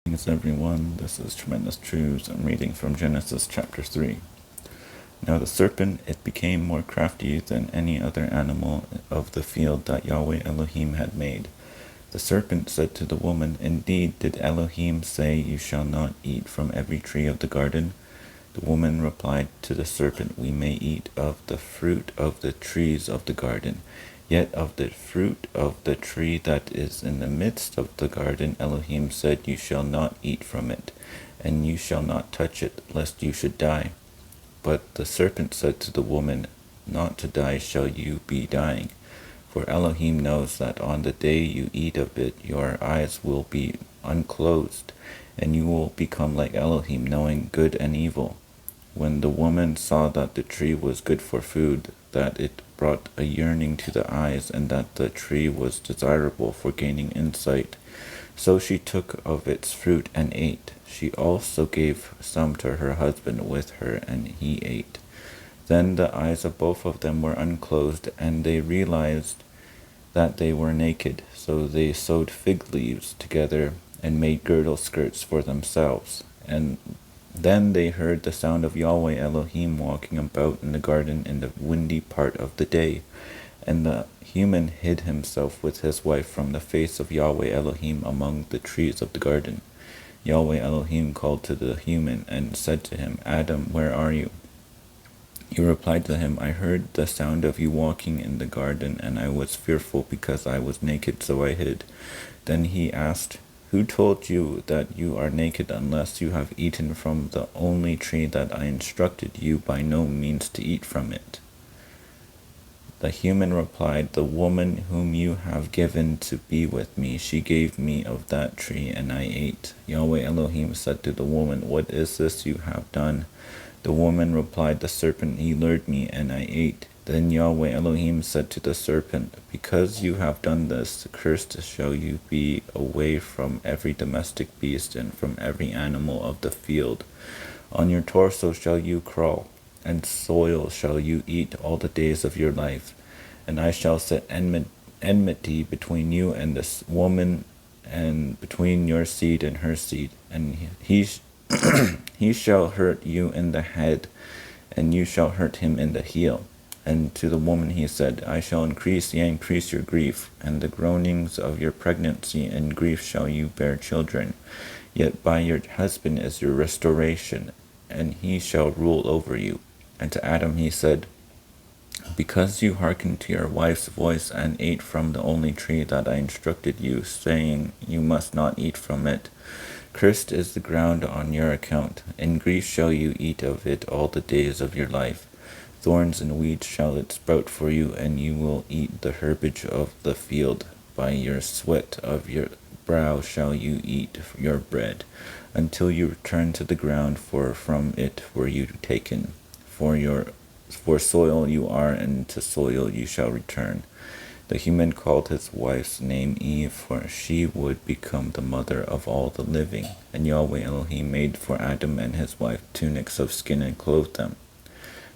Greetings everyone, this is Tremendous Truths. I'm reading from Genesis chapter 3. Now the serpent, it became more crafty than any other animal of the field that Yahweh Elohim had made. The serpent said to the woman, Indeed, did Elohim say, You shall not eat from every tree of the garden? The woman replied to the serpent, We may eat of the fruit of the trees of the garden. Yet of the fruit of the tree that is in the midst of the garden, Elohim said, You shall not eat from it, and you shall not touch it, lest you should die. But the serpent said to the woman, Not to die shall you be dying. For Elohim knows that on the day you eat of it, your eyes will be unclosed, and you will become like Elohim, knowing good and evil. When the woman saw that the tree was good for food, that it brought a yearning to the eyes, and that the tree was desirable for gaining insight, so she took of its fruit and ate. She also gave some to her husband with her, and he ate. Then the eyes of both of them were unclosed, and they realized that they were naked. So they sewed fig leaves together and made girdle skirts for themselves. And then they heard the sound of Yahweh Elohim walking about in the garden in the windy part of the day. And the human hid himself with his wife from the face of Yahweh Elohim among the trees of the garden. Yahweh Elohim called to the human and said to him, Adam, where are you? He replied to him, I heard the sound of you walking in the garden, and I was fearful because I was naked, so I hid. Then he asked, Who told you that you are naked unless you have eaten from the only tree that I instructed you by no means to eat from it? The human replied, The woman whom you have given to be with me, she gave me of that tree, and I ate. Yahweh Elohim said to the woman, What is this you have done? The woman replied, The serpent, he lured me, and I ate. Then Yahweh Elohim said to the serpent, Because you have done this, cursed shall you be away from every domestic beast and from every animal of the field. On your torso shall you crawl, and soil shall you eat all the days of your life. And I shall set enmity between you and this woman, and between your seed and her seed. And he shall hurt you in the head, and you shall hurt him in the heel. And to the woman he said, I shall increase your grief, and the groanings of your pregnancy, and grief shall you bear children. Yet by your husband is your restoration, and he shall rule over you. And to Adam he said, Because you hearkened to your wife's voice, and ate from the only tree that I instructed you, saying, You must not eat from it, cursed is the ground on your account. In grief shall you eat of it all the days of your life. Thorns and weeds shall it sprout for you, and you will eat the herbage of the field. By your sweat of your brow shall you eat your bread, until you return to the ground, for from it were you taken. For soil you are, and to soil you shall return. The human called his wife's name Eve, for she would become the mother of all the living. And Yahweh Elohim made for Adam and his wife tunics of skin and clothed them.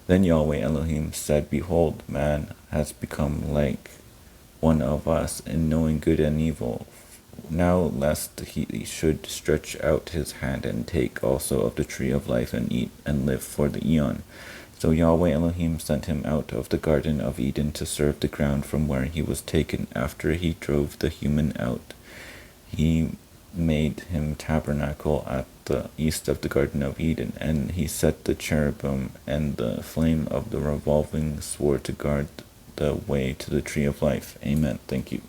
Then Yahweh Elohim said, Behold, man has become like one of us in knowing good and evil. Now lest he should stretch out his hand and take also of the tree of life and eat and live for the eon. So Yahweh Elohim sent him out of the Garden of Eden to serve the ground from where he was taken. After he drove the human out, he made him tabernacle at the east of the Garden of Eden, and he set the cherubim and the flame of the revolving sword to guard the way to the tree of life. Amen. Thank you.